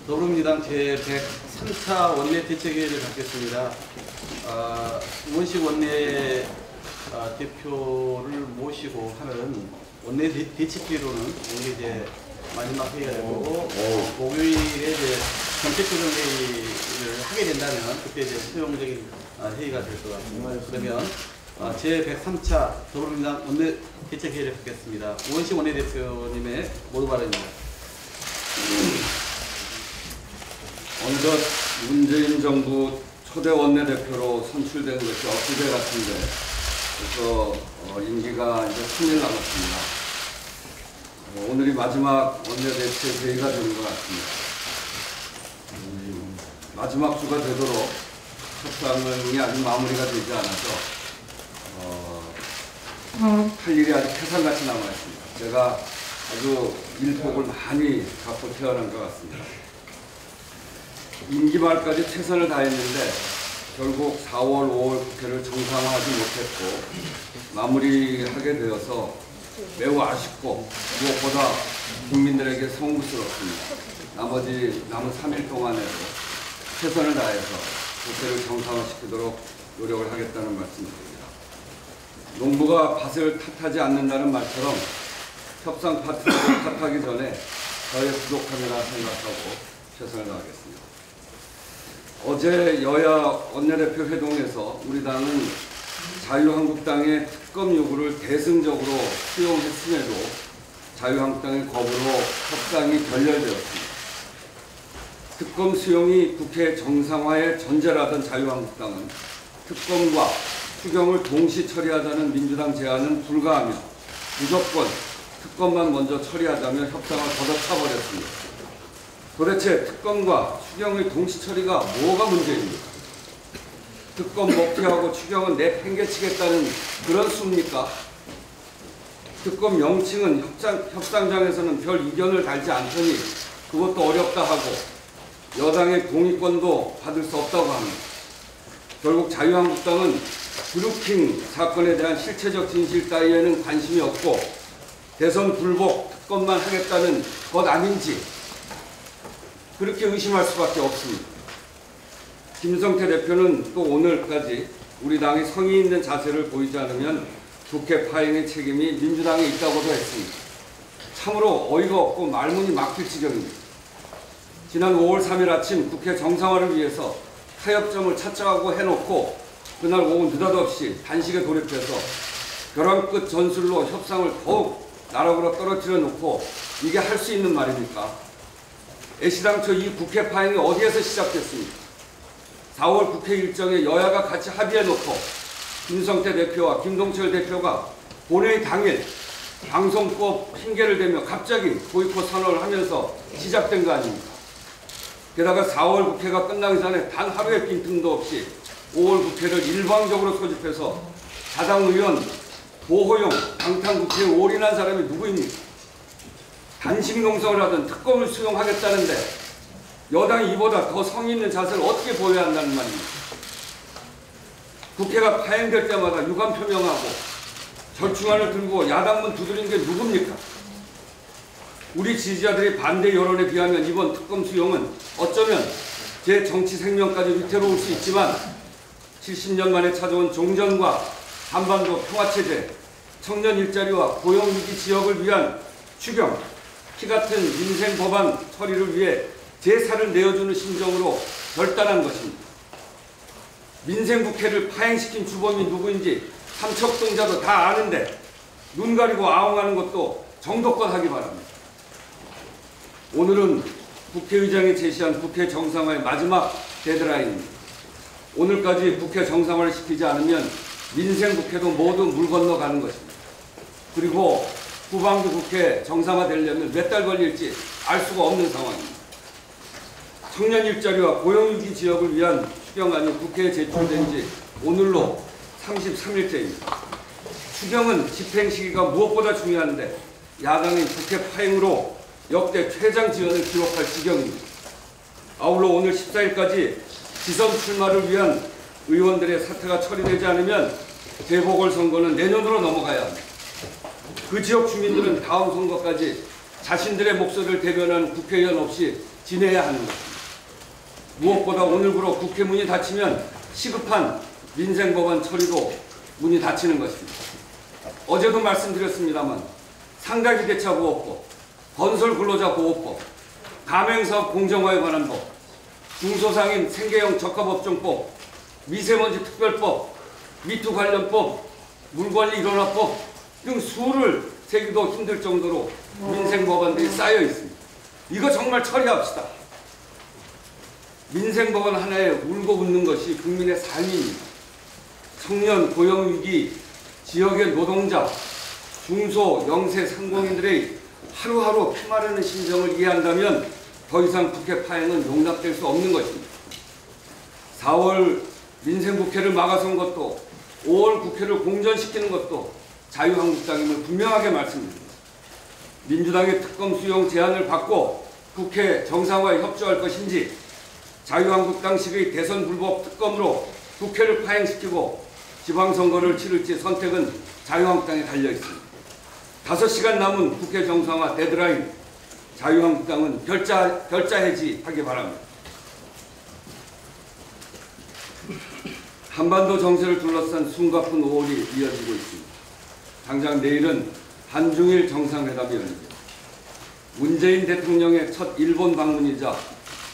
더불어민주당 제103차 원내대책회의를 갖겠습니다. 우원식 원내 대표를 모시고 하는 원내대책회의로는 오늘 이제 마지막 회의가 되고 목요일에 이제 정책조정 회의를 하게 된다면 그때 이제 수용적인 회의가 될 것 같습니다. 그러면 제103차 더불어민주당 원내대책회의를 갖겠습니다. 우원식 원내대표님의 모두 발언입니다. 어느덧 문재인 정부 초대 원내대표로 선출된 것이 엊그제 같은데 그래서 임기가 이제 3일 남았습니다. 오늘이 마지막 원내대책 회의가 되는 것 같습니다. 마지막 주가 되도록 협상이 아직 마무리가 되지 않아서 할 일이 아직 태산같이 남아있습니다. 제가 아주 일복을 많이 갖고 태어난 것 같습니다. 임기 말까지 최선을 다했는데 결국 4월, 5월 국회를 정상화하지 못했고 마무리하게 되어서 매우 아쉽고 무엇보다 국민들에게 송구스럽습니다. 남은 3일 동안에도 최선을 다해서 국회를 정상화시키도록 노력을 하겠다는 말씀드립니다. 농부가 밭을 탓하지 않는다는 말처럼 협상 파트너를 탓하기 전에 저의 부족함이라 생각하고 최선을 다하겠습니다. 어제 여야 원내대표 회동에서 우리 당은 자유한국당의 특검 요구를 대승적으로 수용했음에도 자유한국당의 거부로 협상이 결렬되었습니다. 특검 수용이 국회 정상화의 전제라던 자유한국당은 특검과 추경을 동시 처리하자는 민주당 제안은 불가하며 무조건 특검만 먼저 처리하자며 협상을 걷어차버렸습니다. 도대체 특검과 추경의 동시 처리가 뭐가 문제입니까? 특검 먹튀하고 추경은 내팽개치겠다는 그런 수입니까? 특검 명칭은 협상장에서는 별 이견을 달지 않더니 그것도 어렵다 하고 여당의 동의권도 받을 수 없다고 합니다. 결국 자유한국당은 브루킹 사건에 대한 실체적 진실 따위에는 관심이 없고 대선 불복 특검만 하겠다는 것 아닌지 그렇게 의심할 수밖에 없습니다. 김성태 대표는 또 오늘까지 우리 당이 성의 있는 자세를 보이지 않으면 국회 파행의 책임이 민주당에 있다고도 했습니다. 참으로 어이가 없고 말문이 막힐 지경입니다. 지난 5월 3일 아침 국회 정상화를 위해서 타협점을 찾자고 해놓고 그날 오후 느닷없이 단식에 돌입해서 벼랑 끝 전술로 협상을 더욱 나락으로 떨어뜨려 놓고 이게 할 수 있는 말입니까? 애시당초 이 국회 파행이 어디에서 시작됐습니까? 4월 국회 일정에 여야가 같이 합의해놓고 김성태 대표와 김동철 대표가 본회의 당일 방송법 핑계를 대며 갑자기 보이콧 선언을 하면서 시작된 거 아닙니까? 게다가 4월 국회가 끝나기 전에 단 하루의 빈틈도 없이 5월 국회를 일방적으로 소집해서 자당 의원 보호용 방탄국회에 올인한 사람이 누구입니까? 단식 농성을 하던 특검을 수용하겠다는데 여당이 이보다 더 성의 있는 자세를 어떻게 보여야 한다는 말입니까? 국회가 파행될 때마다 유감 표명하고 절충안을 들고 야당문 두드린 게 누굽니까? 우리 지지자들의 반대 여론에 비하면 이번 특검 수용은 어쩌면 제 정치 생명까지 위태로울 수 있지만 70년 만에 찾아온 종전과 한반도 평화체제, 청년 일자리와 고용위기 지역을 위한 추경, 피 같은 민생 법안 처리를 위해 제 살을 내어주는 심정으로 결단한 것입니다. 민생 국회를 파행시킨 주범이 누구인지 삼척동자도 다 아는데 눈 가리고 아웅하는 것도 정도껏 하기 바랍니다. 오늘은 국회의장이 제시한 국회 정상화의 마지막 데드라인입니다. 오늘까지 국회 정상화를 시키지 않으면 민생 국회도 모두 물 건너가는 것입니다. 그리고 후반기 국회 정상화되려면 몇 달 걸릴지 알 수가 없는 상황입니다. 청년 일자리와 고용위기 지역을 위한 추경안이 국회에 제출된 지 오늘로 33일째입니다. 추경은 집행 시기가 무엇보다 중요한데 야당의 국회 파행으로 역대 최장 지연을 기록할 지경입니다. 아울러 오늘 14일까지 지선 출마를 위한 의원들의 사퇴가 처리되지 않으면 재보궐선거는 내년으로 넘어가야 합니다. 그 지역 주민들은 다음 선거까지 자신들의 목소리를 대변하는 국회의원 없이 지내야 하는 것입니다. 무엇보다 오늘부로 국회 문이 닫히면 시급한 민생법안 처리도 문이 닫히는 것입니다. 어제도 말씀드렸습니다만 상가기 대차 보호법, 건설 근로자 보호법, 가맹사업 공정화에 관한 법, 중소상인 생계형 적합업종법, 미세먼지 특별법, 미투 관련법, 물관리 일원화법 등 수를 세기도 힘들 정도로 민생법안들이 쌓여 있습니다. 이거 정말 처리합시다. 민생법안 하나에 울고 웃는 것이 국민의 삶입니다. 청년 고용위기, 지역의 노동자, 중소, 영세 상공인들의 하루하루 피마르는 심정을 이해한다면 더 이상 국회 파행은 용납될 수 없는 것입니다. 4월 민생국회를 막아선 것도 5월 국회를 공전시키는 것도 자유한국당임을 분명하게 말씀드립니다. 민주당의 특검 수용 제안을 받고 국회 정상화에 협조할 것인지 자유한국당식의 대선 불법 특검으로 국회를 파행시키고 지방선거를 치를지 선택은 자유한국당에 달려있습니다. 5시간 남은 국회 정상화 데드라인, 자유한국당은 결자 해지하기 바랍니다. 한반도 정세를 둘러싼 숨가쁜 5월이 이어지고 있습니다. 당장 내일은 한중일 정상회담이 열립니다. 문재인 대통령의 첫 일본 방문이자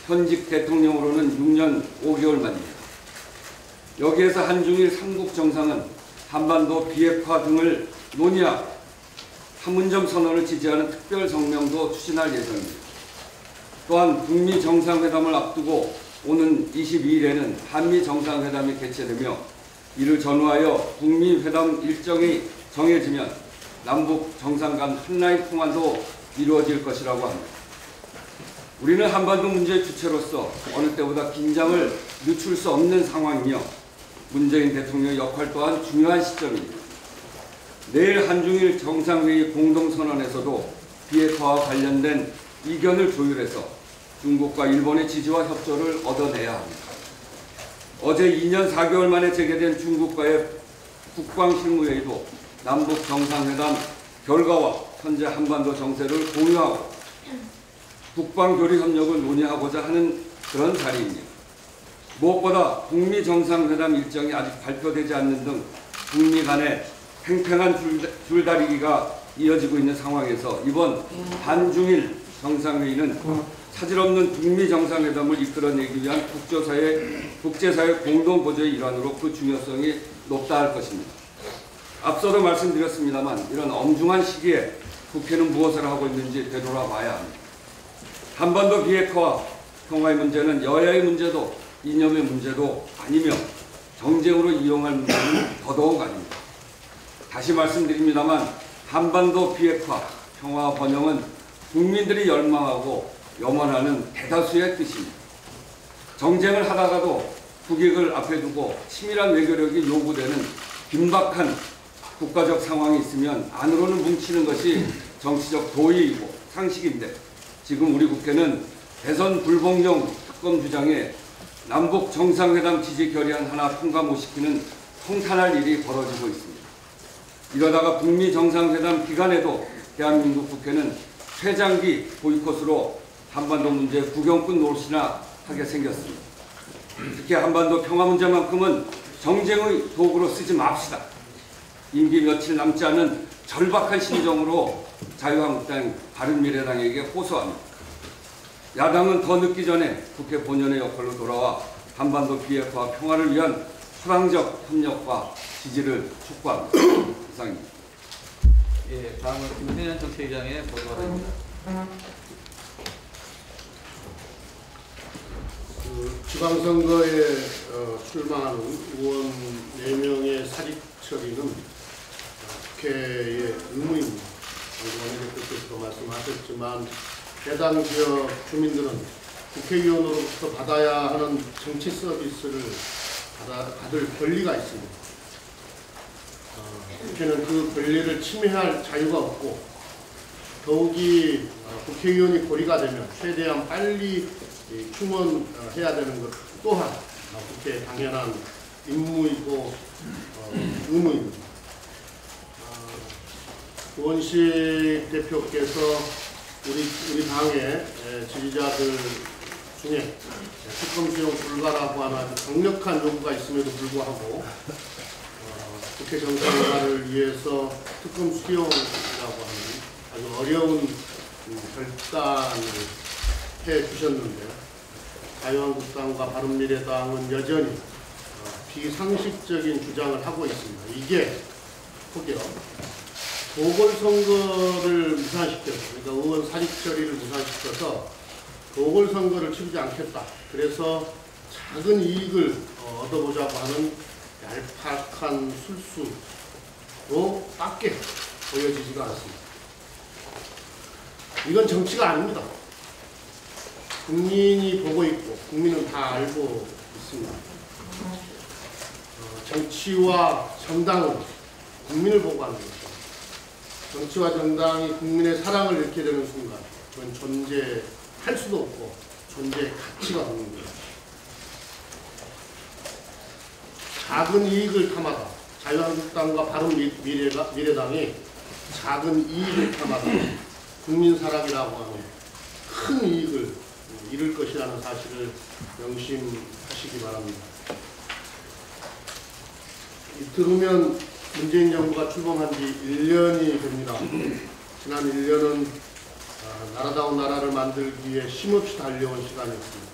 현직 대통령으로는 6년 5개월 만입니다. 여기에서 한중일 삼국 정상은 한반도 비핵화 등을 논의하고 판문점 선언을 지지하는 특별 성명도 추진할 예정입니다. 또한 북미 정상회담을 앞두고 오는 22일에는 한미 정상회담이 개최되며 이를 전후하여 북미 회담 일정이 정해지면 남북 정상 간 한라인 통화도 이루어질 것이라고 합니다. 우리는 한반도 문제의 주체로서 어느 때보다 긴장을 늦출 수 없는 상황이며 문재인 대통령의 역할 또한 중요한 시점입니다. 내일 한중일 정상회의 공동선언에서도 비핵화와 관련된 이견을 조율해서 중국과 일본의 지지와 협조를 얻어내야 합니다. 어제 2년 4개월 만에 재개된 중국과의 국방실무회의도 남북 정상회담 결과와 현재 한반도 정세를 공유하고 국방교류 협력을 논의하고자 하는 그런 자리입니다. 무엇보다 북미 정상회담 일정이 아직 발표되지 않는 등 북미 간의 팽팽한 줄다리기가 이어지고 있는 상황에서 이번 한중일 정상회의는 차질없는 북미 정상회담을 이끌어내기 위한 국제사회 공동보조의 일환으로 그 중요성이 높다 할 것입니다. 앞서도 말씀드렸습니다만 이런 엄중한 시기에 국회는 무엇을 하고 있는지 되돌아봐야 합니다. 한반도 비핵화와 평화의 문제는 여야의 문제도 이념의 문제도 아니며 정쟁으로 이용할 문제는 더더욱 아닙니다. 다시 말씀드립니다만 한반도 비핵화, 평화 번영은 국민들이 열망하고 염원하는 대다수의 뜻입니다. 정쟁을 하다가도 국익을 앞에 두고 치밀한 외교력이 요구되는 긴박한 국가적 상황이 있으면 안으로는 뭉치는 것이 정치적 도의이고 상식인데 지금 우리 국회는 대선 불복용 특검 주장에 남북 정상회담 지지 결의안 하나 통과 못 시키는 통탄할 일이 벌어지고 있습니다. 이러다가 북미 정상회담 기간에도 대한민국 국회는 최장기 보이콧으로 한반도 문제 구경꾼 노릇이나 하게 생겼습니다. 특히 한반도 평화 문제만큼은 정쟁의 도구로 쓰지 맙시다. 임기 며칠 남지 않은 절박한 심정으로 자유한국당, 바른미래당에게 호소합니다. 야당은 더 늦기 전에 국회 본연의 역할로 돌아와 한반도 비핵화 평화를 위한 수당적 협력과 지지를 촉구합니다. 이상입니다. 예, 다음은 김태년 정책위장의 보도가 됩니다. 지방선거에 출마하는 의원 4명의 사직 처리는 국회의 의무입니다. 원내대표께서도 말씀하셨지만 해당 지역 주민들은 국회의원으로부터 받아야 하는 정치 서비스를 받을 권리가 있습니다. 국회는 그 권리를 침해할 자유가 없고 더욱이 국회의원이 고리가 되면 최대한 빨리 충원해야 되는 것 또한 국회의 당연한 임무이고 의무입니다. 우원식 대표께서 우리 당의 지지자들 중에 특검 수용 불가라고 하는 아주 강력한 요구가 있음에도 불구하고 국회 정상화를 위해서 특검 수용이라고 하는 아주 어려운 결단을 해주셨는데 자유한국당과 바른미래당은 여전히 비상식적인 주장을 하고 있습니다. 이게 혹여 보궐선거를 무산시켜서, 그러니까 의원 사직 처리를 무산시켜서 보궐선거를 치르지 않겠다. 그래서 작은 이익을 얻어보자고 하는 얄팍한 술수로 밖에 보여지지가 않습니다. 이건 정치가 아닙니다. 국민이 보고 있고 국민은 다 알고 있습니다. 정치와 정당은 국민을 보고 하는 것입니다. 정치와 정당이 국민의 사랑을 잃게 되는 순간 그건 존재할 수도 없고 존재의 가치가 없는 거예요. 작은 이익을 탐하다. 자유한국당과 바른미래당이 작은 이익을 탐하다 국민 사랑이라고 하는 큰 이익을 잃을 것이라는 사실을 명심하시기 바랍니다. 이틀 후면 문재인 정부가 출범한 지 1년이 됩니다. 지난 1년은 나라다운 나라를 만들기 위해 쉼없이 달려온 시간이었습니다.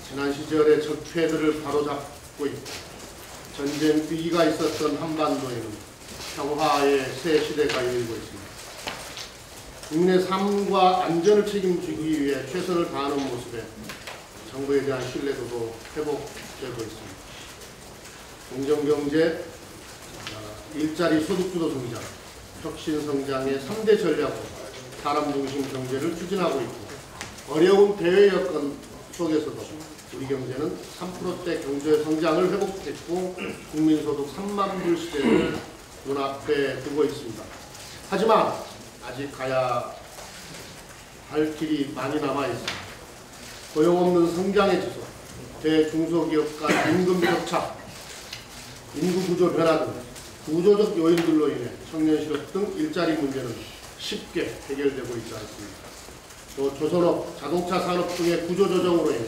지난 시절의 적폐들을 바로잡고 있고 전쟁 위기가 있었던 한반도에는 평화의 새 시대가 열리고 있습니다. 국민의 삶과 안전을 책임지기 위해 최선을 다하는 모습에 정부에 대한 신뢰도도 회복되고 있습니다. 공정경제, 일자리 소득주도 성장, 혁신성장의 3대 전략으로 사람 중심 경제를 추진하고 있고 어려운 대외 여건 속에서도 우리 경제는 3%대 경제 성장을 회복했고 국민소득 3만 불 시대를 눈앞에 두고 있습니다. 하지만 아직 가야 할 길이 많이 남아 있습니다. 고용 없는 성장의 지속, 대중소기업 간 임금 격차, 인구 구조 변화 등 구조적 요인들로 인해 청년 실업 등 일자리 문제는 쉽게 해결되고 있지 않습니다. 또 조선업, 자동차 산업 등의 구조 조정으로 인해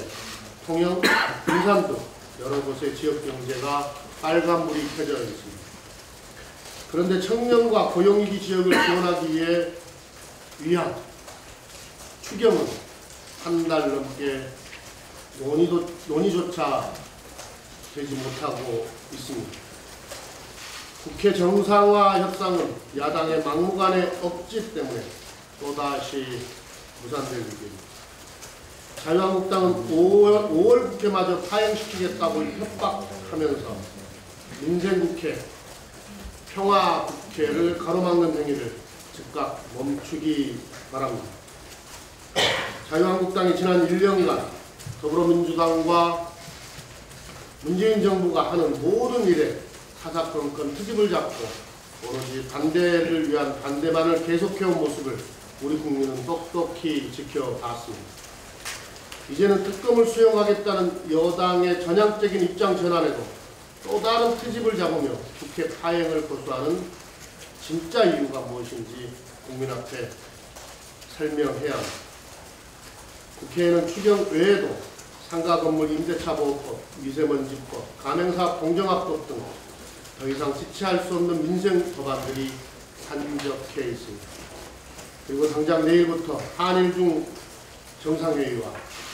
통영, 부산 등 여러 곳의 지역 경제가 빨간불이 켜져 있습니다. 그런데 청년과 고용위기 지역을 지원하기 위한 추경은 한 달 넘게 논의조차 되지 못하고 있습니다. 국회 정상화 협상은 야당의 막무가내 억지 때문에 또다시 무산될 일입니다. 자유한국당은 5월 국회마저 파행시키겠다고 협박하면서 민생국회, 평화국회를 가로막는 행위를 즉각 멈추기 바랍니다. 자유한국당이 지난 1년간 더불어민주당과 문재인 정부가 하는 모든 일에 사사건건 트집을 잡고 오로지 반대를 위한 반대만을 계속해온 모습을 우리 국민은 똑똑히 지켜봤습니다. 이제는 특검을 수용하겠다는 여당의 전향적인 입장 전환에도 또 다른 트집을 잡으며 국회 파행을 고수하는 진짜 이유가 무엇인지 국민 앞에 설명해야 합니다. 국회에는 추경 외에도 상가건물 임대차보호법, 미세먼지법, 가맹사업 공정합법 등 더 이상 지체할 수 없는 민생 법안들이 산적해 있습니다. 그리고 당장 내일부터 한일중 정상회의와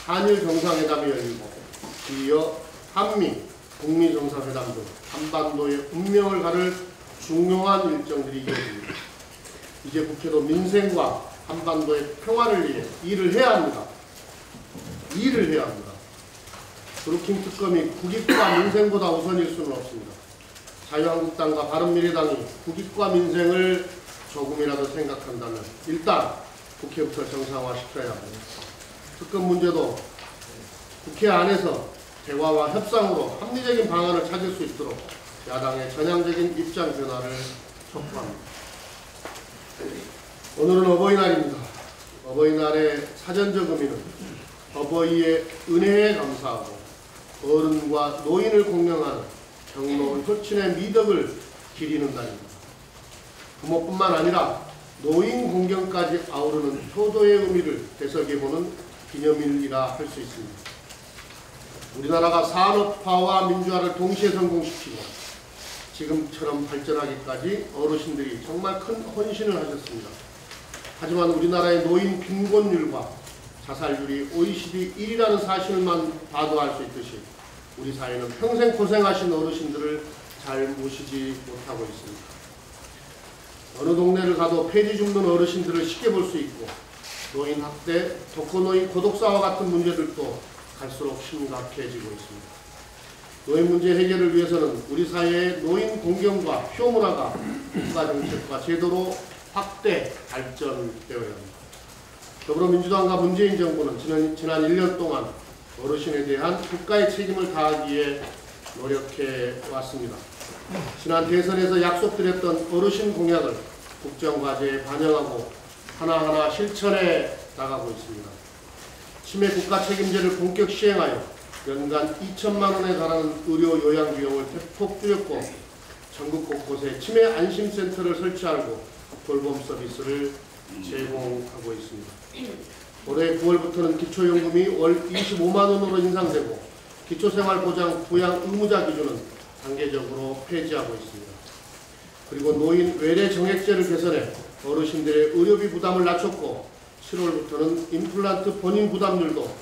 한일 정상회담이 열리고 이어 한미, 북미 정상회담 등 한반도의 운명을 가를 중요한 일정들이 이어집니다. 이제 국회도 민생과 한반도의 평화를 위해 일을 해야 합니다. 일을 해야 합니다. 브루킹 특검이 국익과 민생보다 우선일 수는 없습니다. 자유한국당과 바른미래당이 국익과 민생을 조금이라도 생각한다면 일단 국회부터 정상화시켜야 합니다. 특검 문제도 국회 안에서 대화와 협상으로 합리적인 방안을 찾을 수 있도록 야당의 전향적인 입장 변화를 촉구합니다. 오늘은 어버이날입니다. 어버이날의 사전적 의미는 어버이의 은혜에 감사하고 어른과 노인을 공경하는 경로운 효친의 미덕을 기리는 날입니다. 부모뿐만 아니라 노인 공경까지 아우르는 효도의 의미를 되새겨보는 기념일이라 할 수 있습니다. 우리나라가 산업화와 민주화를 동시에 성공시키고 지금처럼 발전하기까지 어르신들이 정말 큰 헌신을 하셨습니다. 하지만 우리나라의 노인 빈곤율과 자살률이 OECD 1위라는 사실만 봐도 알 수 있듯이 우리 사회는 평생 고생하신 어르신들을 잘 모시지 못하고 있습니다. 어느 동네를 가도 폐지 줍는 어르신들을 쉽게 볼 수 있고 노인 학대, 독거노인 고독사와 같은 문제들도 갈수록 심각해지고 있습니다. 노인 문제 해결을 위해서는 우리 사회의 노인 공경과 효문화가 국가정책과 제도로 확대 발전되어야 합니다. 더불어민주당과 문재인 정부는 지난 1년 동안 어르신에 대한 국가의 책임을 다하기 위해 노력해 왔습니다. 지난 대선에서 약속드렸던 어르신 공약을 국정과제에 반영하고 하나하나 실천해 나가고 있습니다. 치매 국가 책임제를 본격 시행하여 연간 2천만 원에 달하는 의료 요양 비용을 대폭 줄였고 전국 곳곳에 치매 안심센터를 설치하고 돌봄 서비스를 제공하고 있습니다. 올해 9월부터는 기초연금이 월 25만 원으로 인상되고 기초생활보장 부양 의무자 기준은 단계적으로 폐지하고 있습니다. 그리고 노인 외래 정액제를 개선해 어르신들의 의료비 부담을 낮췄고 7월부터는 임플란트 본인 부담률도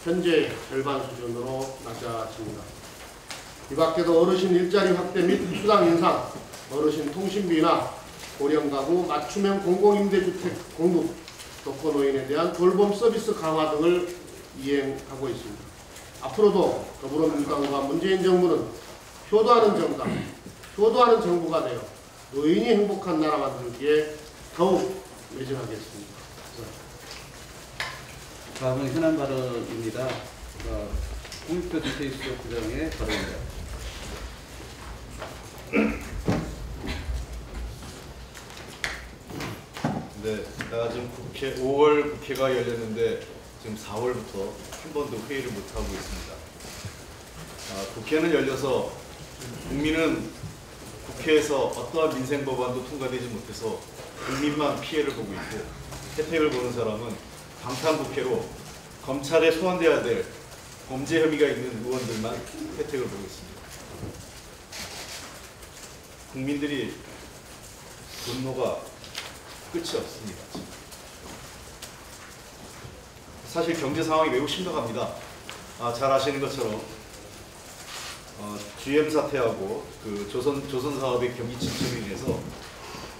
현재 절반 수준으로 낮아집니다. 이 밖에도 어르신 일자리 확대 및 수당 인상, 어르신 통신비나 고령가구 맞춤형 공공임대주택 공급, 독거노인에 대한 돌봄 서비스 강화 등을 이행하고 있습니다. 앞으로도 더불어민주당과 문재인 정부는 효도하는 정부가 되어 노인이 행복한 나라 만들기에 더욱 매진하겠습니다. 다음은 현안 발언입니다. 홍익표 주택수석 부장의 발언입니다. 네, 지금 5월 국회가 열렸는데 지금 4월부터 한 번도 회의를 못하고 있습니다. 국회는 열려서 국민은 국회에서 어떠한 민생 법안도 통과되지 못해서 국민만 피해를 보고 있고 혜택을 보는 사람은 방탄국회로 검찰에 소환돼야 될 범죄 혐의가 있는 의원들만 혜택을 보고 있습니다. 국민들이 분노가 끝이 없습니다. 사실 경제 상황이 매우 심각합니다. 잘 아시는 것처럼 GM 사태하고 그 조선 사업의 경기 침체로 인해서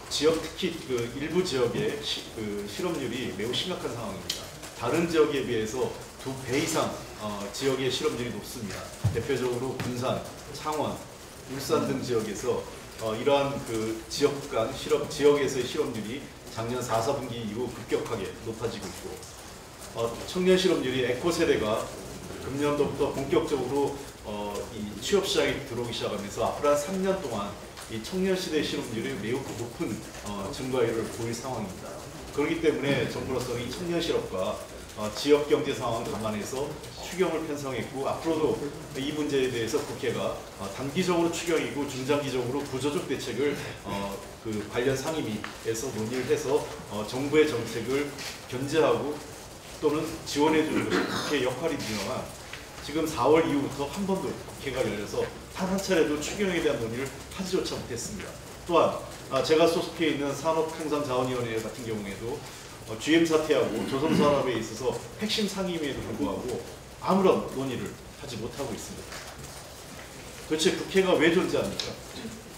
특히 그 일부 지역의 실업률이 매우 심각한 상황입니다. 다른 지역에 비해서 2배 이상 지역의 실업률이 높습니다. 대표적으로 군산, 창원, 울산 등 지역에서 이러한 그 지역에서의 실업률이 작년 4, 4분기 이후 급격하게 높아지고 있고 청년 실업률이 에코 세대가 금년도부터 본격적으로 이 취업 시장에 들어오기 시작하면서 앞으로 한 3년 동안 이 청년 시대 실업률이 매우 높은 증가율을 보일 상황입니다. 그렇기 때문에 정부로서는 이 청년 실업과 지역 경제 상황을 감안해서 추경을 편성했고 앞으로도 이 문제에 대해서 국회가 단기적으로 추경이고 중장기적으로 구조적 대책을 그 관련 상임위에서 논의를 해서 정부의 정책을 견제하고 또는 지원해주는 것이 국회의 역할이지만 지금 4월 이후부터 한 번도 국회가 열려서 단 한 차례도 추경에 대한 논의를 하지조차 못했습니다. 또한 제가 소속해 있는 산업통상자원위원회 같은 경우에도 GM 사태하고 조선산업에 있어서 핵심 상임위에도 불구하고 아무런 논의를 하지 못하고 있습니다. 도대체 국회가 왜 존재합니까?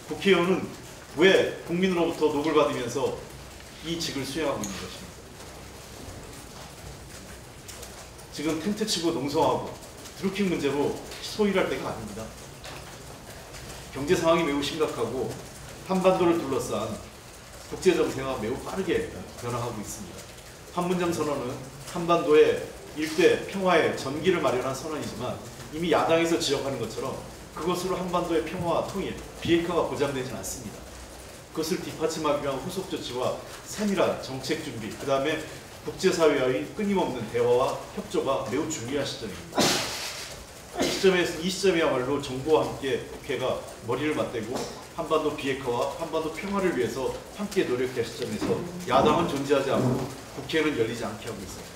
국회의원은 왜 국민으로부터 녹을 받으면서 이 직을 수행하고 있는 것입니까? 지금 텐트 치고 농성하고 드루킹 문제로 소일할 때가 아닙니다. 경제 상황이 매우 심각하고 한반도를 둘러싼 국제 정세가 매우 빠르게 변화하고 있습니다. 판문점 선언은 한반도의 일대 평화의 전기를 마련한 선언이지만 이미 야당에서 지적하는 것처럼 그것으로 한반도의 평화와 통일, 비핵화가 보장되지는 않습니다. 그것을 뒷받침하기 위한 후속 조치와 세밀한 정책 준비, 그 다음에 국제사회와의 끊임없는 대화와 협조가 매우 중요한 시점입니다. 이 시점이야말로 정부와 함께 국회가 머리를 맞대고 한반도 비핵화와 한반도 평화를 위해서 함께 노력할 시점에서 야당은 존재하지 않고 국회는 열리지 않게 하고 있습니다.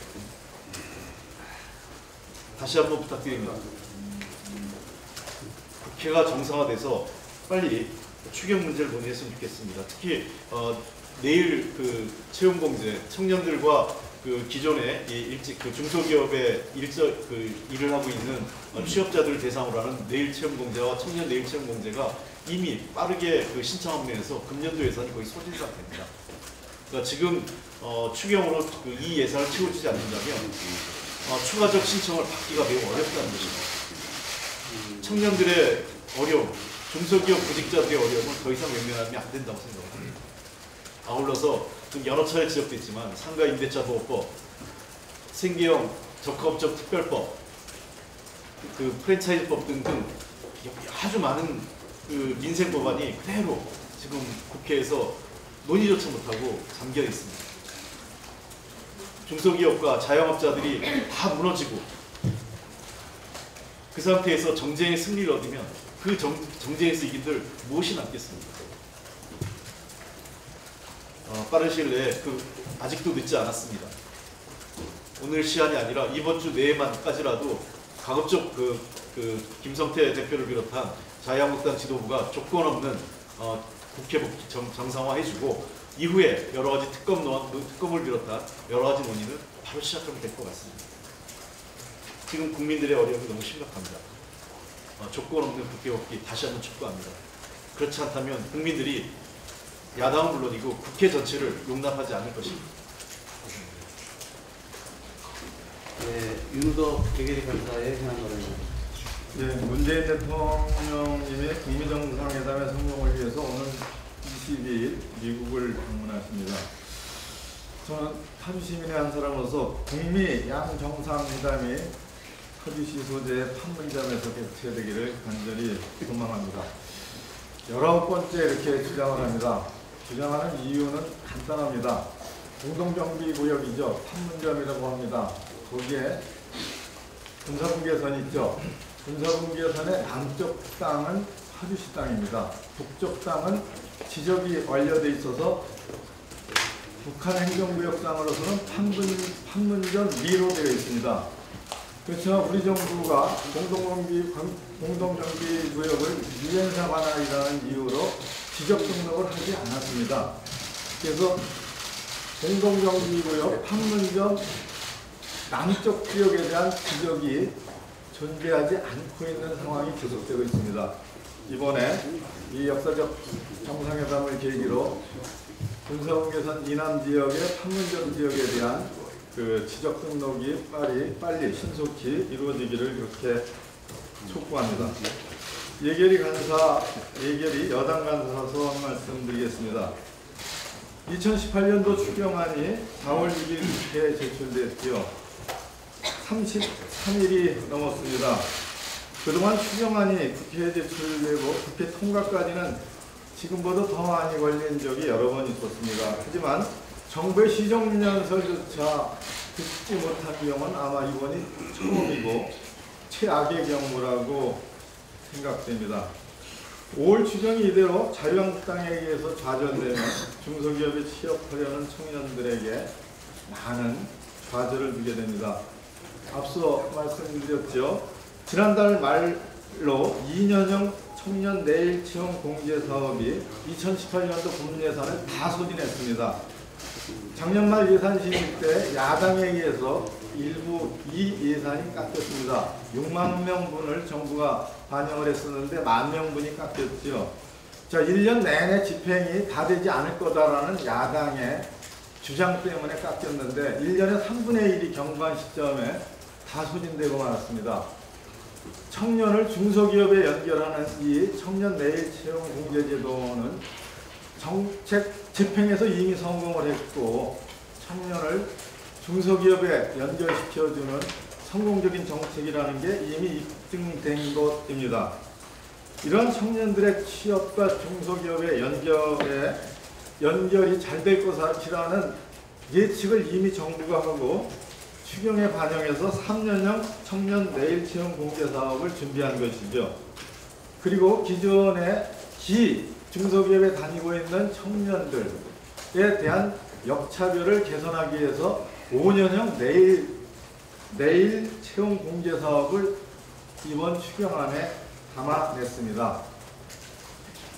다시 한번 부탁드립니다. 국회가 정상화돼서 빨리 추경 문제를 논의했으면 좋겠습니다. 특히 내일 그 채용공제 청년들과 그 기존에 그 중소기업에 일을 하고 있는 취업자들을 대상으로 하는 내일 채용공제와 청년 내일 채용공제가 이미 빠르게 그 신청함에서 금년도 예산이 거의 소진 상태입니다. 그러니까 지금 추경으로 이 예산을 채워주지 않는다면 추가적 신청을 받기가 매우 어렵다는 것입니다. 청년들의 어려움, 중소기업 구직자들의 어려움은 더 이상 외면하면 안 된다고 생각합니다. 아울러서 여러 차례 지적됐지만 상가 임대차 보호법, 생계형 적합적 특별법, 그 프랜차이즈법 등등 아주 많은 그 민생 법안이 그대로 지금 국회에서 논의조차 못하고 잠겨 있습니다. 중소기업과 자영업자들이 다 무너지고 그 상태에서 정쟁의 승리를 얻으면 그 정쟁에서 이긴들 무엇이 남겠습니까? 빠른 시일 내에 아직도 늦지 않았습니다. 오늘 시한이 아니라 이번 주 내에만까지라도 가급적 김성태 대표를 비롯한 자유한국당 지도부가 조건 없는 국회 복귀 정상화해주고 이후에 여러 가지 특검을 비롯한 여러 가지 논의는 바로 시작하면 될 것 같습니다. 지금 국민들의 어려움이 너무 심각합니다. 조건 없는 국회 복귀 다시 한번 촉구합니다. 그렇지 않다면 국민들이 야당은 물론이고 국회 전체를 용납하지 않을 것입니다. 네, 윤우덕 개개리 간사의 현안 발언입니다. 네, 문재인 대통령님의 북미 정상회담의 성공을 위해서 오는 22일 미국을 방문하십니다. 저는 타주 시민의 한 사람으로서 북미 양정상회담이 터주시 소재의 판문점에서 개최되기를 간절히 소망합니다. 19번째 이렇게 주장을 합니다. 주장하는 이유는 간단합니다. 공동정비구역이죠. 판문점이라고 합니다. 거기에 군사분계선이 있죠. 군사분계선의 남쪽 땅은 파주시 땅입니다. 북쪽 땅은 지적이 완료돼 있어서 북한 행정구역 땅으로서는 판문점 미로 되어 있습니다. 그렇지만 우리 정부가 공동정비구역을 유엔사 관할이라는 이유로 지적 등록을 하지 않았습니다. 그래서 공동정비구역 판문점 남쪽 지역에 대한 지적이 존재하지 않고 있는 상황이 계속되고 있습니다. 이번에 이 역사적 정상회담을 계기로 군사분계선 이남 지역의 판문점 지역에 대한 그 지적 등록이 빨리 신속히 이루어지기를 그렇게 촉구합니다. 예결위 여당 간사로서 한 말씀 드리겠습니다. 2018년도 추경안이 4월 6일 국회에 제출됐지요. 33일이 넘었습니다. 그동안 추경안이 국회에 제출되고 국회 통과까지는 지금보다 더 많이 걸린 적이 여러 번 있었습니다. 하지만 정부의 시정연설조차 듣지 못한 경우는 아마 이번이 처음이고 최악의 경우라고 생각됩니다. 5월 추경이 이대로 자유한국당에 의해서 좌절되면 중소기업에 취업하려는 청년들에게 많은 좌절을 주게 됩니다. 앞서 말씀드렸죠. 지난달 말로 2년형 청년 내일 채용 공제 사업이 2018년도 본 예산을 다 소진했습니다. 작년 말 예산 심의 때 야당에 의해서 일부 이 예산이 깎였습니다. 6만 명분을 정부가 반영을 했었는데 10,000명분이 깎였죠. 자, 1년 내내 집행이 다 되지 않을 거다라는 야당의 주장 때문에 깎였는데 1년에 3분의 1이 경관 시점에 다 소진되고 말았습니다. 청년을 중소기업에 연결하는 이 청년 내일 채용 공제 제도는 정책 집행에서 이미 성공을 했고 청년을 중소기업에 연결시켜주는 성공적인 정책이라는 게 이미 입증된 것입니다. 이런 청년들의 취업과 중소기업의 연결이 잘 될 것이라는 예측을 이미 정부가 하고 추경에 반영해서 3년형 청년 내일 채용 공개 사업을 준비한 것이죠. 그리고 기존에 중소기업에 다니고 있는 청년들에 대한 역차별을 개선하기 위해서 5년형 내일 채용 공개 사업을 이번 추경안에 담아냈습니다.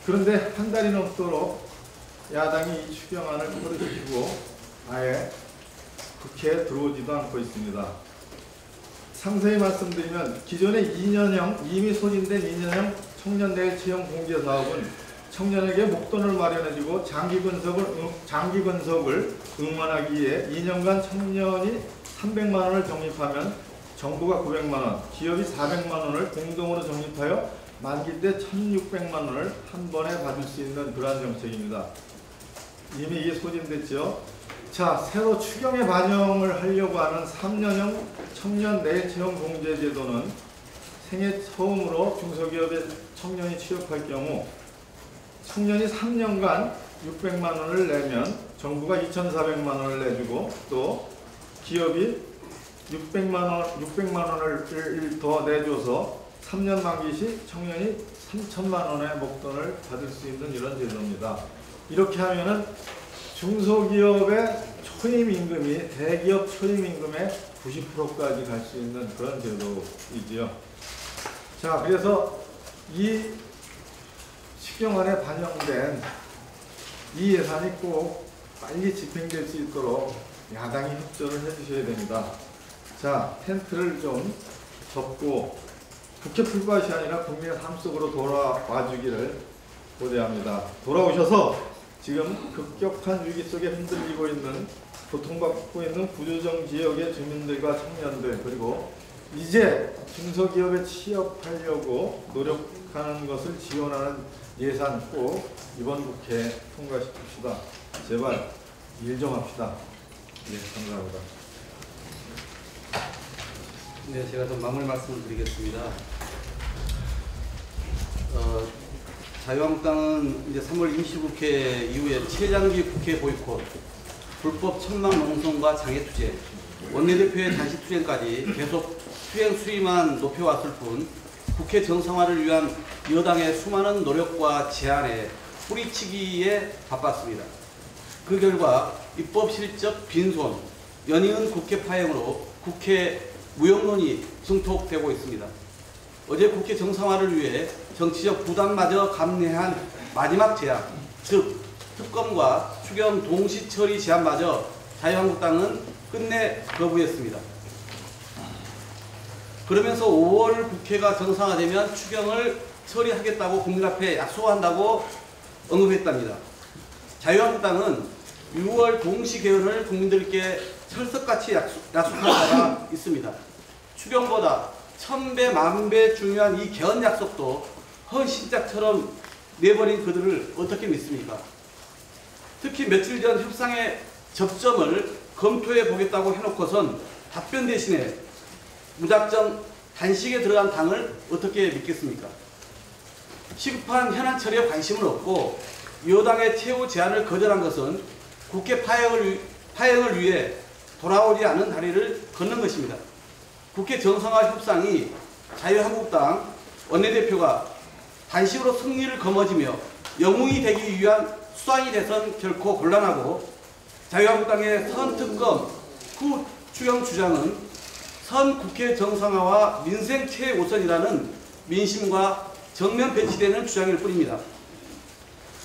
그런데 한 달이 넘도록 야당이 이 추경안을 버려주고 아예 국회에 들어오지도 않고 있습니다. 상세히 말씀드리면 기존의 2년형 이미 소진된 2년형 청년 내일 채용 공개 사업은 청년에게 목돈을 마련해주고 장기 건석을 응원하기 위해 2년간 청년이 300만 원을 적립하면 정부가 900만 원, 기업이 400만 원을 공동으로 적립하여 만기 때 1,600만 원을 한 번에 받을 수 있는 그러한 정책입니다. 이미 이게 소진됐죠. 자, 새로 추경에 반영을 하려고 하는 3년형 청년 내일 채용 공제 제도는 생애 처음으로 중소기업에 청년이 취업할 경우 청년이 3년간 600만 원을 내면 정부가 2,400만 원을 내주고 또 기업이 600만 원을 더 내줘서 3년 만기 시 청년이 3천만 원의 목돈을 받을 수 있는 이런 제도입니다. 이렇게 하면은 중소기업의 초임임금이 대기업 초임임금의 90%까지 갈 수 있는 그런 제도이지요. 자, 그래서 이 추경안에 반영된 이 예산이 꼭 빨리 집행될 수 있도록 야당이 협조를 해주셔야 됩니다. 자, 텐트를 좀 접고 국회 풀밭이 아니라 국민의 삶 속으로 돌아와 주기를 고대합니다. 돌아오셔서 지금 급격한 위기 속에 흔들리고 있는 고통받고 있는 구조정 지역의 주민들과 청년들 그리고 이제 중소기업에 취업하려고 노력하는 것을 지원하는 예산 꼭 이번 국회에 통과시킵시다. 제발 일 좀 합시다. 네, 감사합니다. 네, 제가 좀 마무리 말씀을 드리겠습니다. 자유한국당은 이제 3월 임시국회 이후에 최장기 국회 보이콧, 불법 천막 농성과 장애투쟁, 원내대표의 단식투쟁까지 계속 수행 수위만 높여왔을 뿐 국회 정상화를 위한 여당의 수많은 노력과 제안에 뿌리치기에 바빴습니다. 그 결과 입법 실적 빈손, 연이은 국회 파행으로 국회 무용론이 증폭되고 있습니다. 어제 국회 정상화를 위해 정치적 부담마저 감내한 마지막 제안, 즉 특검과 추경 동시 처리 제안마저 자유한국당은 끝내 거부했습니다. 그러면서 5월 국회가 정상화되면 추경을 처리하겠다고 국민 앞에 약속한다고 언급했답니다. 자유한국당은 6월 동시 개헌을 국민들께 철석같이 약속한 바가 있습니다. 추경보다 1000배, 10,000배 중요한 이 개헌 약속도 헌신짝처럼 내버린 그들을 어떻게 믿습니까? 특히 며칠 전 협상의 접점을 검토해 보겠다고 해놓고선 답변 대신에 무작정 단식에 들어간 당을 어떻게 믿겠습니까? 시급한 현안 처리에 관심은 없고 여당의 최후 제안을 거절한 것은 국회 파행을 위해 돌아오지 않은 다리를 걷는 것입니다. 국회 정상화 협상이 자유한국당 원내대표가 단식으로 승리를 거머쥐며 영웅이 되기 위한 수단이 돼선 결코 곤란하고 자유한국당의 선특검 후 추경 주장은 선 국회 정상화와 민생 최우선이라는 민심과 정면 배치되는 주장일 뿐입니다.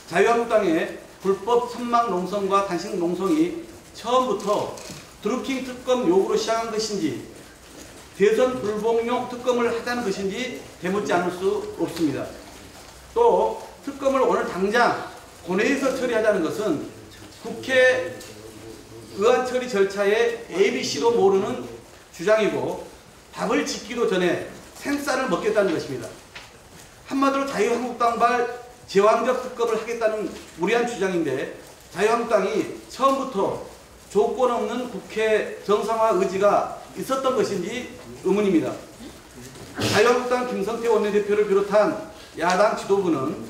자유한국당의 불법 천막 농성과 단식 농성이 처음부터 드루킹 특검 요구로 시작한 것인지 대선 불복용 특검을 하자는 것인지 되묻지 않을 수 없습니다. 또 특검을 오늘 당장 본회의에서 처리하자는 것은 국회 의안 처리 절차의 ABC도 모르는 주장이고 밥을 짓기도 전에 생쌀을 먹겠다는 것입니다. 한마디로 자유한국당발 제왕적 특검을 하겠다는 무리한 주장인데 자유한국당이 처음부터 조건 없는 국회 정상화 의지가 있었던 것인지 의문입니다. 자유한국당 김성태 원내대표를 비롯한 야당 지도부는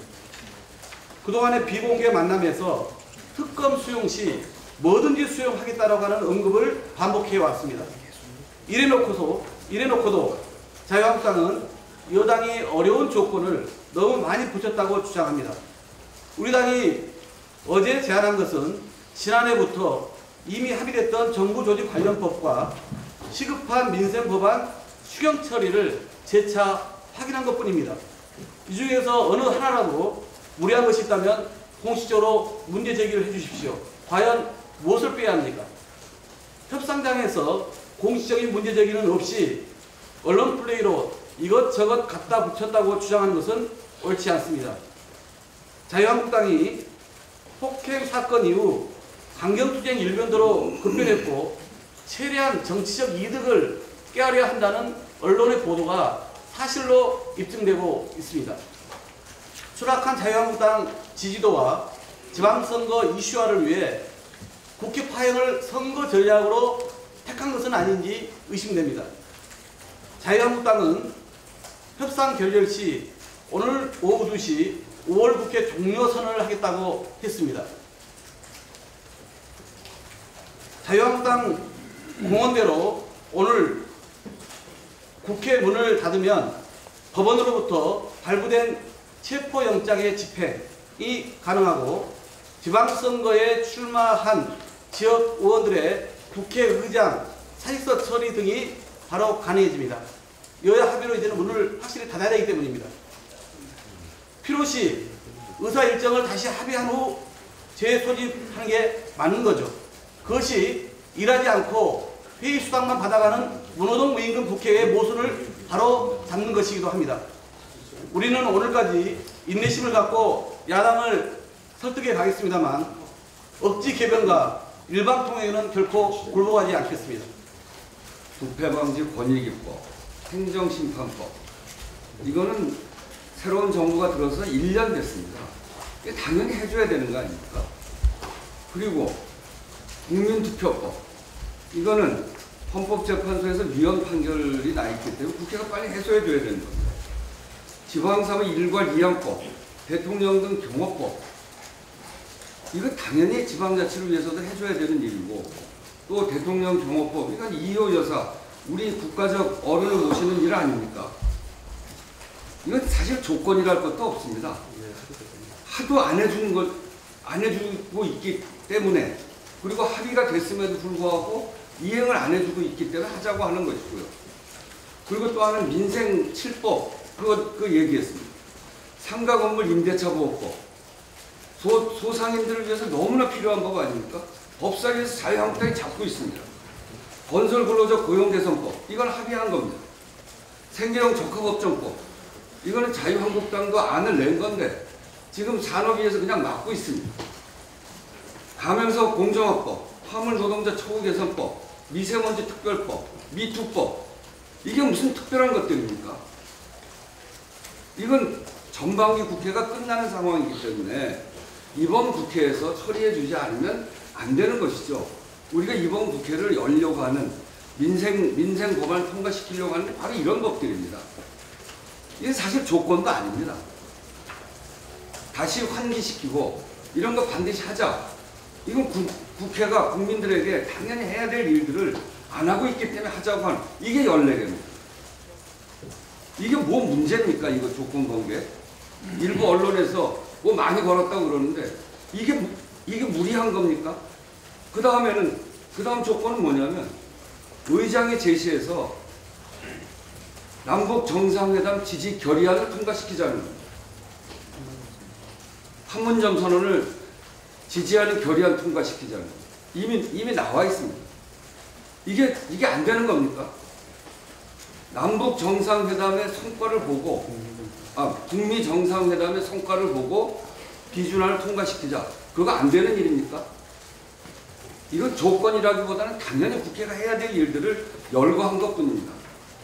그동안의 비공개 만남에서 특검 수용 시 뭐든지 수용하겠다라고 하는 언급을 반복해 왔습니다. 이래놓고도 자유한국당은 여당이 어려운 조건을 너무 많이 붙였다고 주장합니다. 우리 당이 어제 제안한 것은 지난해부터 이미 합의됐던 정부조직 관련법과 시급한 민생 법안 수경 처리를 재차 확인한 것뿐입니다. 이 중에서 어느 하나라도 무리한 것이 있다면 공식적으로 문제 제기를 해주십시오. 과연 무엇을 빼야 합니까? 협상장에서 공식적인 문제 제기는 없이 언론 플레이로 이것저것 갖다 붙였다고 주장하는 것은 옳지 않습니다. 자유한국당이 폭행 사건 이후 강경투쟁 일변도로 급변했고 최대한 정치적 이득을 꾀하려 한다는 언론의 보도가 사실로 입증되고 있습니다. 추락한 자유한국당 지지도와 지방선거 이슈화를 위해 국회 파행을 선거 전략으로 택한 것은 아닌지 의심됩니다. 자유한국당은 협상 결렬 시 오늘 오후 2시 5월 국회 종료선언을 하겠다고 했습니다. 자유한국당 공언대로 오늘 국회 문을 닫으면 법원으로부터 발부된 체포영장의 집행이 가능하고 지방선거에 출마한 지역 의원들의 국회의장 사직서 처리 등이 바로 가능해집니다. 여야 합의로 이제는 문을 확실히 닫아야 되기 때문입니다. 필요시 의사 일정을 다시 합의한 후 재소집하는 게 맞는 거죠. 그것이 일하지 않고 회의 수당만 받아가는 문호동 무임금 국회의 모순을 바로 잡는 것이기도 합니다. 우리는 오늘까지 인내심을 갖고 야당을 설득해 가겠습니다만 억지 개변과 일방 통행에는 결코 굴복하지 않겠습니다. 부패방지 권익위법, 행정심판법, 이거는 새로운 정부가 들어서 1년 됐습니다. 이게 당연히 해줘야 되는 거 아닙니까? 그리고 국민투표법, 이거는 헌법재판소에서 위헌 판결이 나 있기 때문에 국회가 빨리 해소해 줘야 되는 겁니다. 지방사무 일괄 이양법, 대통령 등 경호법, 이거 당연히 지방자치를 위해서도 해줘야 되는 일이고, 또 대통령 경호법, 이건 이호 여사, 우리 국가적 어른을 모시는 일 아닙니까? 이건 사실 조건이랄 것도 없습니다. 하도 안 해주고 있기 때문에, 그리고 합의가 됐음에도 불구하고 이행을 안 해주고 있기 때문에 하자고 하는 것이고요. 그리고 또 하나는 민생 7법, 그거 얘기했습니다. 상가 건물 임대차 보호법, 소상인들을 위해서 너무나 필요한 법 아닙니까? 법사위에서 자유한국당이 잡고 있습니다. 건설 근로자 고용 개선법, 이건 합의한 겁니다. 생계형 적합업종법, 이거는 자유한국당도 안을 낸 건데 지금 산업위에서 그냥 막고 있습니다. 가맹사업 공정화법, 화물노동자 처우 개선법, 미세먼지 특별법, 미투법, 이게 무슨 특별한 것들입니까? 이건 전반기 국회가 끝나는 상황이기 때문에 이번 국회에서 처리해 주지 않으면 안 되는 것이죠. 우리가 이번 국회를 열려고 하는 민생 법안을 통과시키려고 하는 게 바로 이런 법들입니다. 이게 사실 조건도 아닙니다. 다시 환기시키고 이런 거 반드시 하자. 이건 국회가 국민들에게 당연히 해야 될 일들을 안 하고 있기 때문에 하자고 하는, 이게 14개입니다. 이게 뭐 문제입니까? 이거 조건 건 게. 일부 언론에서 뭐 많이 걸었다고 그러는데 이게 무리한 겁니까? 그 다음 조건은 뭐냐면 의장이 제시해서 남북 정상회담 지지 결의안을 통과시키자는 겁니다. 판문점 선언을 지지하는 결의안 통과시키자는 겁니다. 이미 나와 있습니다. 이게 안 되는 겁니까? 남북 정상회담의 성과를 보고, 북미 정상회담의 성과를 보고 비준안을 통과시키자. 그거 안 되는 일입니까? 이건 조건이라기보다는 당연히 국회가 해야 될 일들을 열거한 것뿐입니다.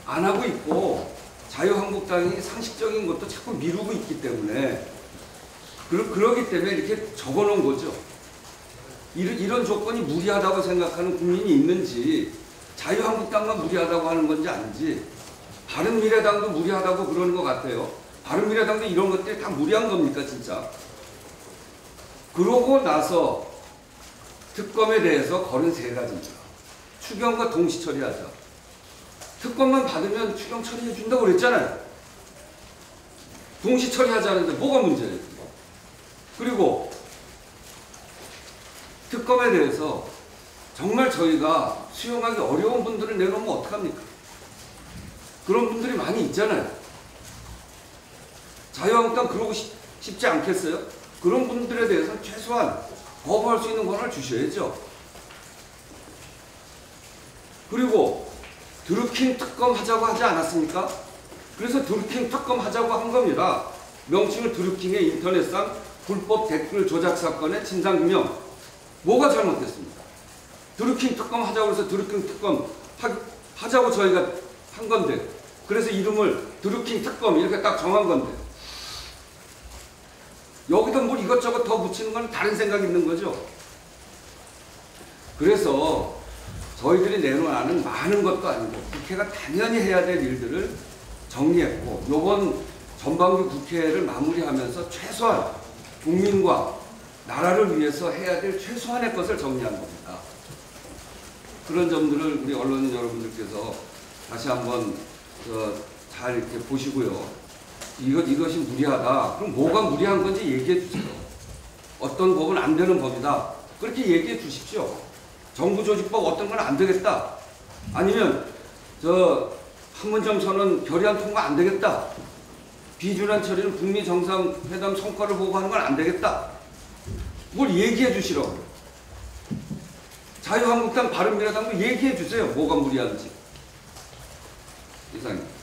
안 하고 있고 자유한국당이 상식적인 것도 자꾸 미루고 있기 때문에 그러기 때문에 이렇게 적어놓은 거죠. 이런 조건이 무리하다고 생각하는 국민이 있는지, 자유한국당만 무리하다고 하는 건지 아닌지, 바른미래당도 무리하다고 그러는 것 같아요. 바른미래당도 이런 것들이 다 무리한 겁니까 진짜? 그러고 나서 특검에 대해서 걸은 3가지입니다. 추경과 동시 처리하자. 특검만 받으면 추경 처리해 준다고 그랬잖아요. 동시 처리하자는데 뭐가 문제예요? 그리고 특검에 대해서 정말 저희가 수용하기 어려운 분들을 내놓으면 어떡합니까? 그런 분들이 많이 있잖아요. 자유한국당 그러고 싶지 않겠어요? 그런 분들에 대해서는 최소한 거부할 수 있는 권한을 주셔야죠. 그리고 드루킹 특검 하자고 하지 않았습니까? 그래서 드루킹 특검 하자고 한 겁니다. 명칭은 드루킹의 인터넷상 불법 댓글 조작 사건의 진상규명. 뭐가 잘못됐습니까? 드루킹 특검 하자고 해서 드루킹 특검 하자고 저희가 한 건데, 그래서 이름을 드루킹 특검 이렇게 딱 정한 건데, 여기다 뭘 이것저것 더 붙이는 건 다른 생각이 있는 거죠. 그래서 저희들이 내놓은 많은 것도 아니고 국회가 당연히 해야 될 일들을 정리했고, 이번 전반기 국회를 마무리하면서 최소한 국민과 나라를 위해서 해야 될 최소한의 것을 정리한 겁니다. 그런 점들을 우리 언론인 여러분들께서 다시 한번 잘 이렇게 보시고요. 이것이 무리하다. 그럼 뭐가 무리한 건지 얘기해 주세요. 어떤 법은 안 되는 법이다. 그렇게 얘기해 주십시오. 정부조직법 어떤 건 안 되겠다. 아니면 판문점 선언 결의안 통과 안 되겠다. 비준한 처리는 북미 정상회담 성과를 보고 하는 건 안 되겠다. 뭘 얘기해 주시라고요. 자유한국당 바른미래당도 얘기해 주세요. 뭐가 무리한지. 이상입니다.